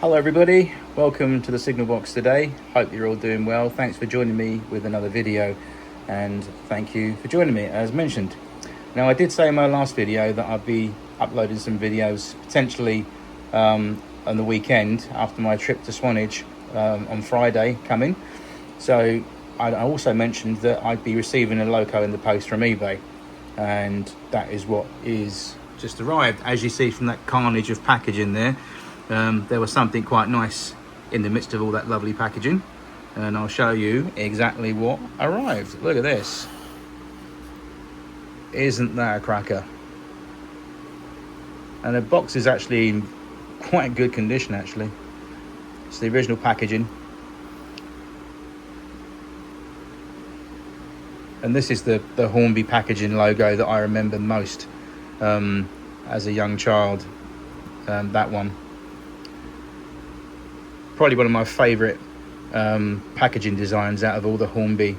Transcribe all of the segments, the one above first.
Hello everybody, welcome to the Signal Box today. Hope you're all doing well. Thanks for joining me with another video, and thank you for joining me as mentioned. Now, I did say in my last video that I'd be uploading some videos potentially on the weekend after my trip to Swanage on Friday coming. So I also mentioned that I'd be receiving a loco in the post from eBay, and that is what is just arrived. As you see from that carnage of packaging there, there was something quite nice in the midst of all that lovely packaging, and I'll show you exactly what arrived. Look at this. Isn't that a cracker? And the box is actually in quite good condition actually. It's the original packaging, and this is the Hornby packaging logo that I remember most as a young child. That one, probably one of my favourite packaging designs out of all the Hornby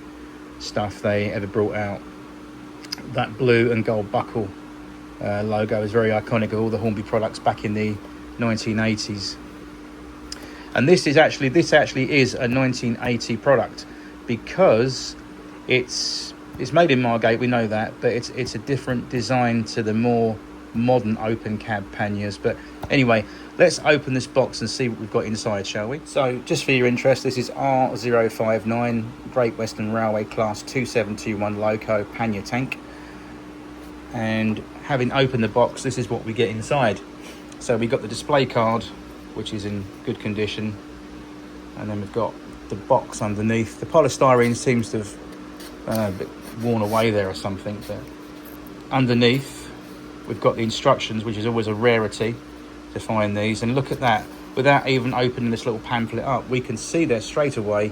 stuff they ever brought out. That blue and gold buckle logo is very iconic of all the Hornby products back in the 1980s. And this actually is a 1980 product, because it's made in Margate, we know that, but it's a different design to the more modern open cab panniers. But anyway, let's open this box and see what we've got inside, shall we? So just for your interest, this is R059 Great Western Railway Class 2721 loco pannier tank, and having opened the box, this is what we get inside. So we got the display card, which is in good condition, and then we've got the box underneath. The polystyrene seems to have a bit worn away there or something, but underneath we've got the instructions, which is always a rarity to find these. And look at that, without even opening this little pamphlet up, we can see there straight away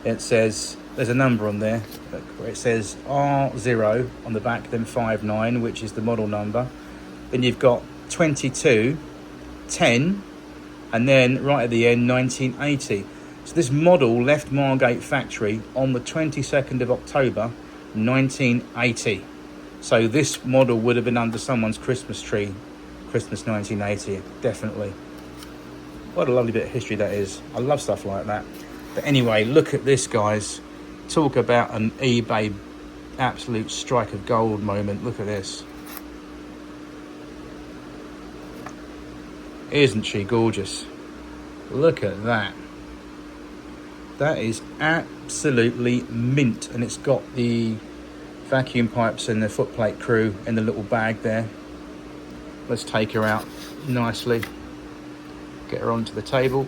it says, there's a number on there, it says R0 on the back, then 59, which is the model number. Then you've got 22, 10, and then right at the end 1980. So this model left Margate factory on the 22nd of October 1980. So this model would have been under someone's Christmas tree, Christmas 1980, definitely. What a lovely bit of history that is. I love stuff like that. But anyway, look at this, guys. Talk about an eBay absolute strike of gold moment. Look at this. Isn't she gorgeous? Look at that. That is absolutely mint, and it's got the vacuum pipes and the footplate crew in the little bag there. Let's take her out nicely, get her onto the table.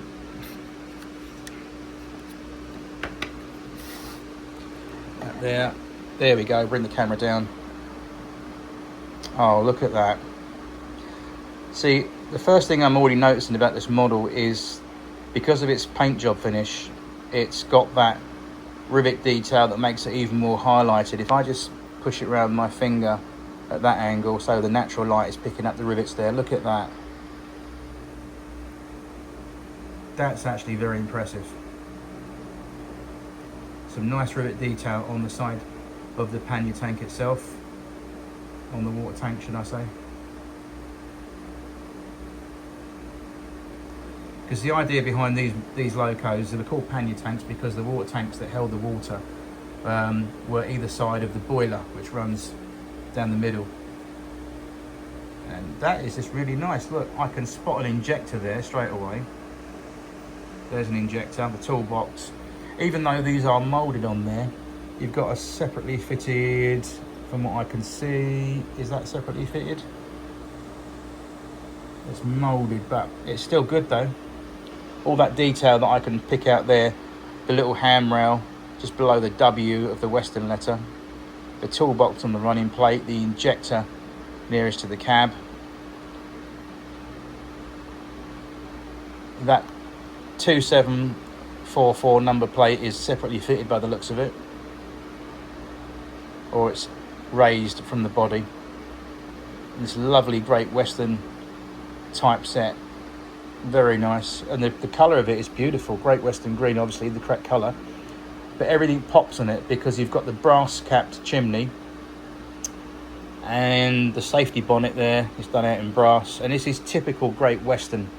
There we go. Bring the camera down. Oh, look at that. See, the first thing I'm already noticing about this model is, because of its paint job finish, it's got that rivet detail that makes it even more highlighted. If I just push it around my finger at that angle, so the natural light is picking up the rivets there, look at that. That's actually very impressive. Some nice rivet detail on the side of the pannier tank itself, on the water tank, should I say. Because the idea behind these locos, they were called pannier tanks because the water tanks that held the water were either side of the boiler, which runs down the middle. And that is just really nice. Look, I can spot an injector there straight away. There's an injector, the toolbox. Even though these are moulded on there, you've got a separately fitted, from what I can see, is that separately fitted? It's moulded, but it's still good though. All that detail that I can pick out there, the little handrail just below the W of the Western letter, the toolbox on the running plate, the injector nearest to the cab, that 2744 number plate is separately fitted by the looks of it, or it's raised from the body. This lovely Great Western typeset, very nice, and the colour of it is beautiful. Great Western green, obviously the correct colour, but everything pops on it because you've got the brass capped chimney and the safety bonnet there is done out in brass, and this is typical Great Western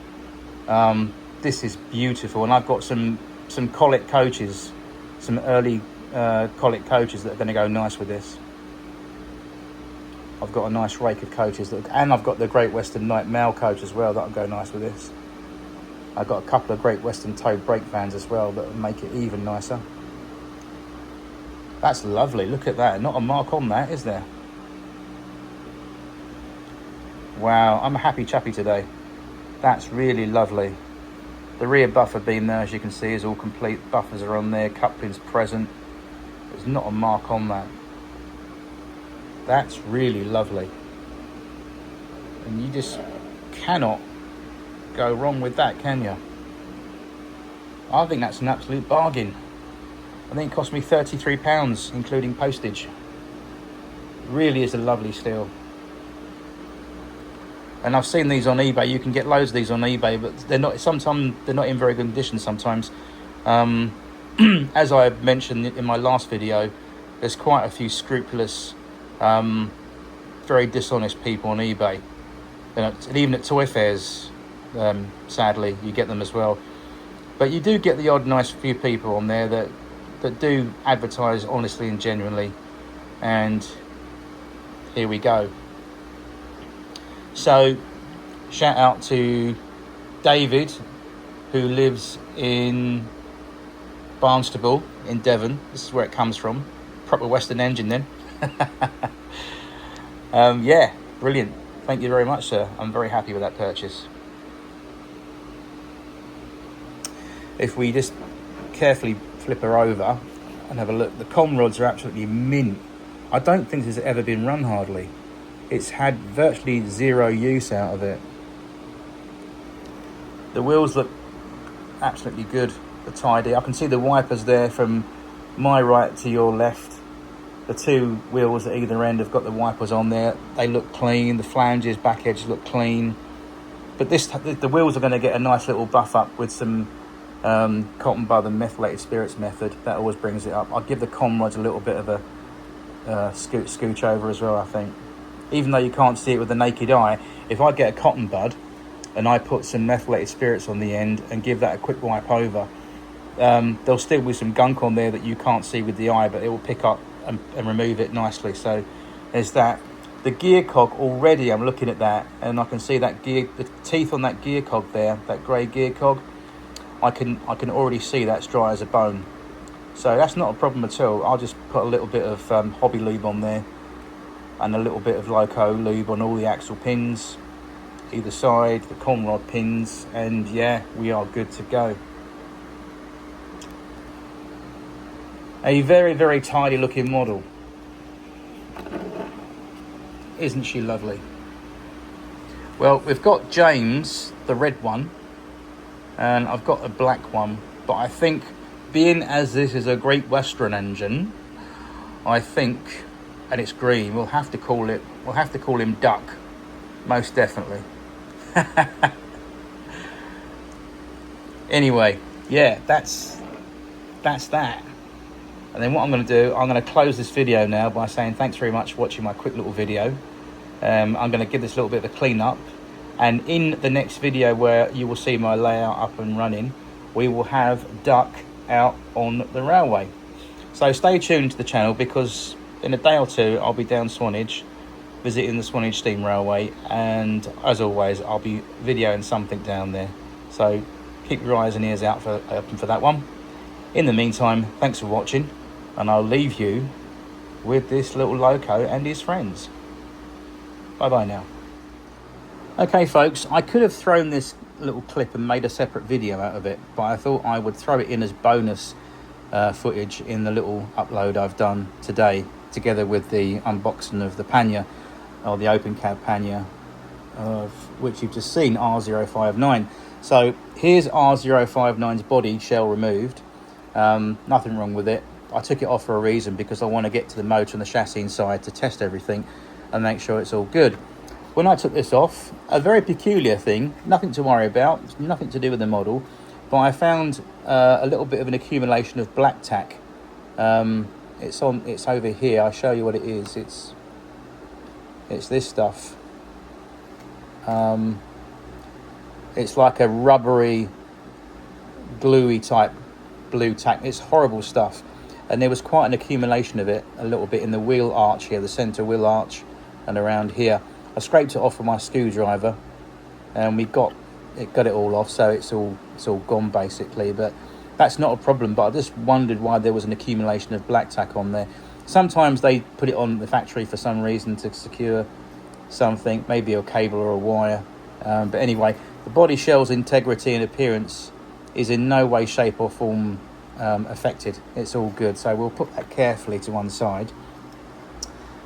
This is beautiful, and I've got some collet coaches, some early collet coaches that are going to go nice with this. I've got a nice rake of coaches, and I've got the Great Western Night Mail coach as well that'll go nice with this. I've got a couple of Great Western Toad brake fans as well that will make it even nicer. That's lovely, look at that, not a mark on that, is there? Wow, I'm a happy chappy today. That's really lovely. The rear buffer beam there, as you can see, is all complete. Buffers are on there, coupling's present. There's not a mark on that. That's really lovely. And you just cannot go wrong with that, can you? I think that's an absolute bargain. I think it cost me £33, including postage. It really is a lovely steel. And I've seen these on eBay. You can get loads of these on eBay, but they're not. Sometimes they're not in very good condition. Sometimes, as I mentioned in my last video, there's quite a few scrupulous, very dishonest people on eBay, and even at toy fairs, sadly, you get them as well. But you do get the odd nice few people on there that do advertise honestly and genuinely. And here we go. So, shout out to David, who lives in Barnstable in Devon. This is where it comes from. Proper Western engine then. Yeah, brilliant. Thank you very much, sir. I'm very happy with that purchase. If we just carefully flip her over and have a look, the com rods are absolutely mint. I don't think this has ever been run hardly. It's had virtually zero use out of it. The wheels look absolutely good, they're tidy. I can see the wipers there from my right to your left. The two wheels at either end have got the wipers on there. They look clean. The flanges, back edges look clean. But the wheels are going to get a nice little buff up with some cotton bud and methylated spirits method. That always brings it up. I'll give the com rods a little bit of a scooch over as well, I think. Even though you can't see it with the naked eye, if I get a cotton bud and I put some methylated spirits on the end and give that a quick wipe over, there'll still be some gunk on there that you can't see with the eye, but it will pick up and remove it nicely. So there's that. The gear cog already, I'm looking at that and I can see that the teeth on that gear cog there, that grey gear cog, I can already see that's dry as a bone. So that's not a problem at all. I'll just put a little bit of hobby lube on there and a little bit of loco lube on all the axle pins either side, the con rod pins, and yeah, we are good to go. A very, very tidy looking model. Isn't she lovely? Well, we've got James, the red one, and I've got a black one, but I think being as this is a Great Western engine, I think, and it's green, we'll have to call him Duck, most definitely. Anyway, yeah, that's that. And then what I'm going to do, I'm going to close this video now by saying thanks very much for watching my quick little video. I'm going to give this a little bit of a clean up, and in the next video where you will see my layout up and running, we will have Duck out on the railway. So stay tuned to the channel, because in a day or two I'll be down Swanage visiting the Swanage Steam Railway, and as always I'll be videoing something down there, so keep your eyes and ears out for that one. In the meantime, thanks for watching, and I'll leave you with this little loco and his friends. Bye bye now. Okay folks, I could have thrown this little clip and made a separate video out of it, but I thought I would throw it in as bonus footage in the little upload I've done today, together with the unboxing of the Pannier, or the open cab Pannier, which you've just seen, R059. So here's R059's body shell removed. Nothing wrong with it. I took it off for a reason, because I want to get to the motor and the chassis inside to test everything and make sure it's all good. When I took this off, a very peculiar thing, nothing to worry about, nothing to do with the model, but I found a little bit of an accumulation of black tack. It's over here. I'll show you what it is. It's this stuff. It's like a rubbery, gluey type blue tack. It's horrible stuff. And there was quite an accumulation of it, a little bit in the wheel arch here, the centre wheel arch, and around here. I scraped it off with my screwdriver, and we got it all off, so it's all gone basically. But that's not a problem. But I just wondered why there was an accumulation of black tack on there. Sometimes they put it on the factory for some reason to secure something, maybe a cable or a wire. But anyway, the body shell's integrity and appearance is in no way, shape or form affected. It's all good, so we'll put that carefully to one side.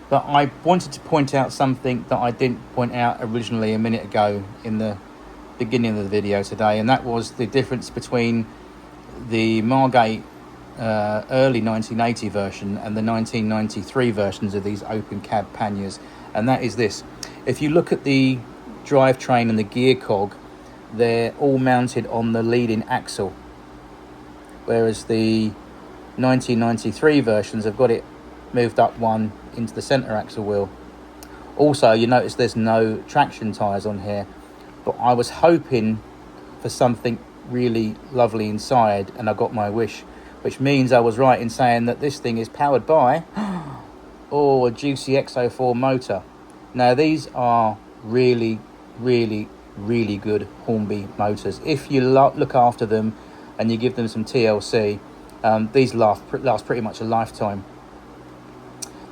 But I wanted to point out something that I didn't point out originally a minute ago in the beginning of the video today, and that was the difference between the Margate early 1980 version and the 1993 versions of these open cab panniers. And that is this: if you look at the drivetrain and the gear cog, they're all mounted on the leading axle, whereas the 1993 versions have got it moved up one into the centre axle wheel. Also, you notice there's no traction tyres on here, but I was hoping for something really lovely inside, and I got my wish, which means I was right in saying that this thing is powered by a juicy X04 motor. Now these are really good Hornby motors. If you look after them and you give them some TLC, these last pretty much a lifetime.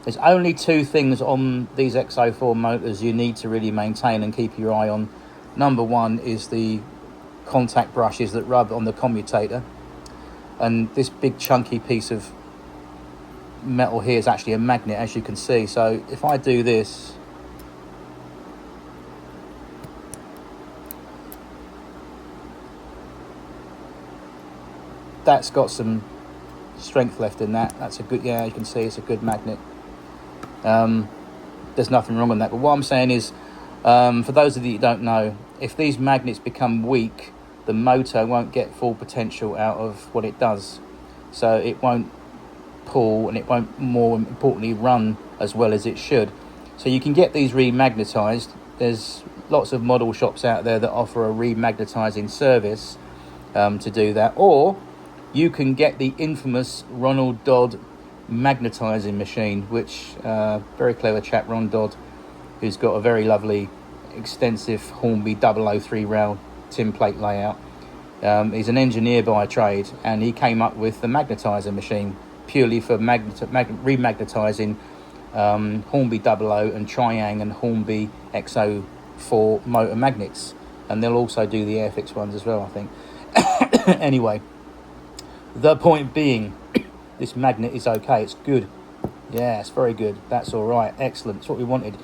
There's only two things on these X04 motors you need to really maintain and keep your eye on. Number one is the contact brushes that rub on the commutator, and this big chunky piece of metal here is actually a magnet, as you can see. So if I do this, that's got some strength left in that. That's a good, yeah, you can see it's a good magnet. There's nothing wrong with that, but what I'm saying is, for those of you who don't know, if these magnets become weak, the motor won't get full potential out of what it does, so it won't pull, and it won't, more importantly, run as well as it should. So you can get these remagnetized. There's lots of model shops out there that offer a remagnetizing service to do that, or you can get the infamous Ronald Dodd magnetizing machine, which very clever chap Ron Dodd, who's got a very lovely extensive Hornby 003 rail tin plate layout. He's an engineer by trade, and he came up with the magnetizer machine purely for remagnetizing Hornby 00 and Triang and Hornby X04 motor magnets, and they'll also do the Airfix ones as well, I think. Anyway, the point being, this magnet is okay, it's good. Yeah, it's very good. That's all right, excellent. It's what we wanted.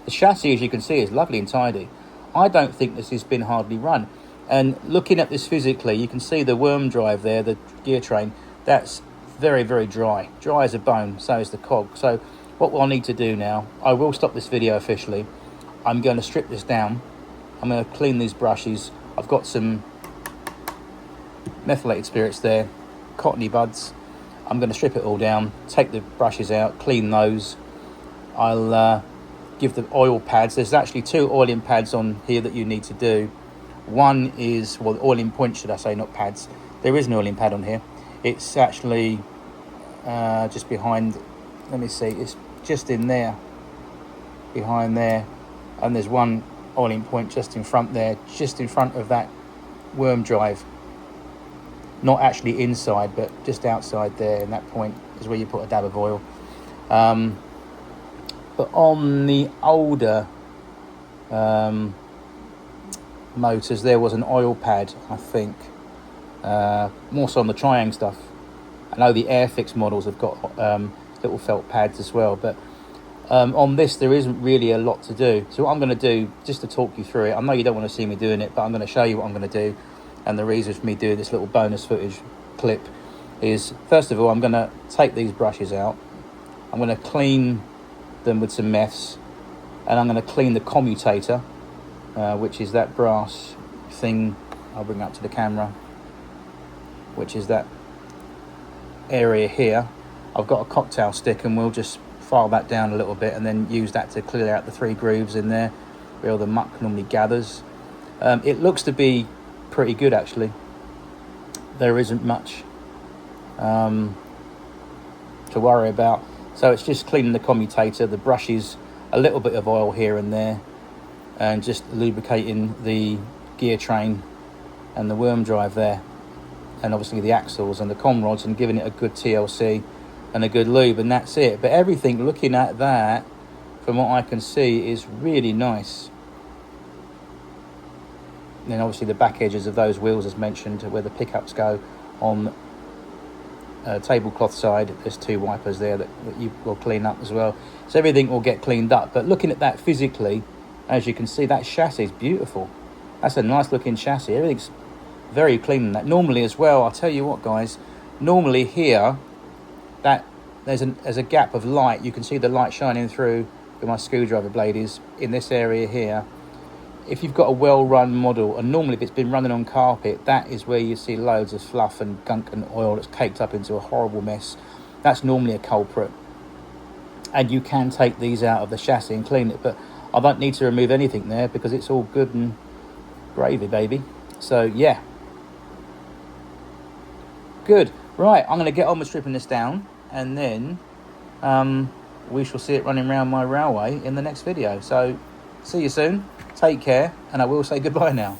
The chassis, as you can see, is lovely and tidy. I don't think this has been hardly run. And looking at this physically, you can see the worm drive there, the gear train. That's very dry. Dry as a bone, so is the cog. So what we'll need to do now, I will stop this video officially. I'm going to strip this down. I'm going to clean these brushes. I've got some methylated spirits there, cottony buds. I'm going to strip it all down, take the brushes out, clean those. I'll give the oil pads. There's actually two oiling pads on here that you need to do. One is, well, oiling point, should I say, not pads. There is an oiling pad on here. It's actually just behind, let me see, it's just in there, behind there. And there's one oiling point just in front there, just in front of that worm drive. Not actually inside, but just outside there, and that point is where you put a dab of oil. But on the older motors, there was an oil pad, I think. More so on the Triang stuff. I know the Airfix models have got little felt pads as well, but on this there isn't really a lot to do. So what I'm going to do, just to talk you through it, I know you don't want to see me doing it, but I'm going to show you what I'm going to do. And the reason for me doing this little bonus footage clip is, first of all, I'm going to take these brushes out. I'm going to clean them with some meths, and I'm going to clean the commutator, which is that brass thing I'll bring up to the camera, which is that area here. I've got a cocktail stick, and we'll just file that down a little bit and then use that to clear out the three grooves in there where all the muck normally gathers. It looks to be pretty good, actually. There isn't much to worry about. So it's just cleaning the commutator, the brushes, a little bit of oil here and there, and just lubricating the gear train and the worm drive there, and obviously the axles and the com rods, and giving it a good TLC and a good lube, and that's it. But everything, looking at that, from what I can see, is really nice. And then obviously the back edges of those wheels, as mentioned, where the pickups go on tablecloth side, there's 2 wipers there that you will clean up as well. So everything will get cleaned up. But looking at that physically, as you can see, that chassis is beautiful. That's a nice looking chassis. Everything's very clean in that. Normally as well, I'll tell you what, guys, normally here, that there's a gap of light. You can see the light shining through where my screwdriver blade is in this area here. If you've got a well-run model, and normally if it's been running on carpet, that is where you see loads of fluff and gunk and oil that's caked up into a horrible mess. That's normally a culprit. And you can take these out of the chassis and clean it, but I don't need to remove anything there because it's all good and gravy, baby. So yeah, good. Right, I'm going to get on with stripping this down, and then we shall see it running around my railway in the next video. So see you soon. Take care, and I will say goodbye now.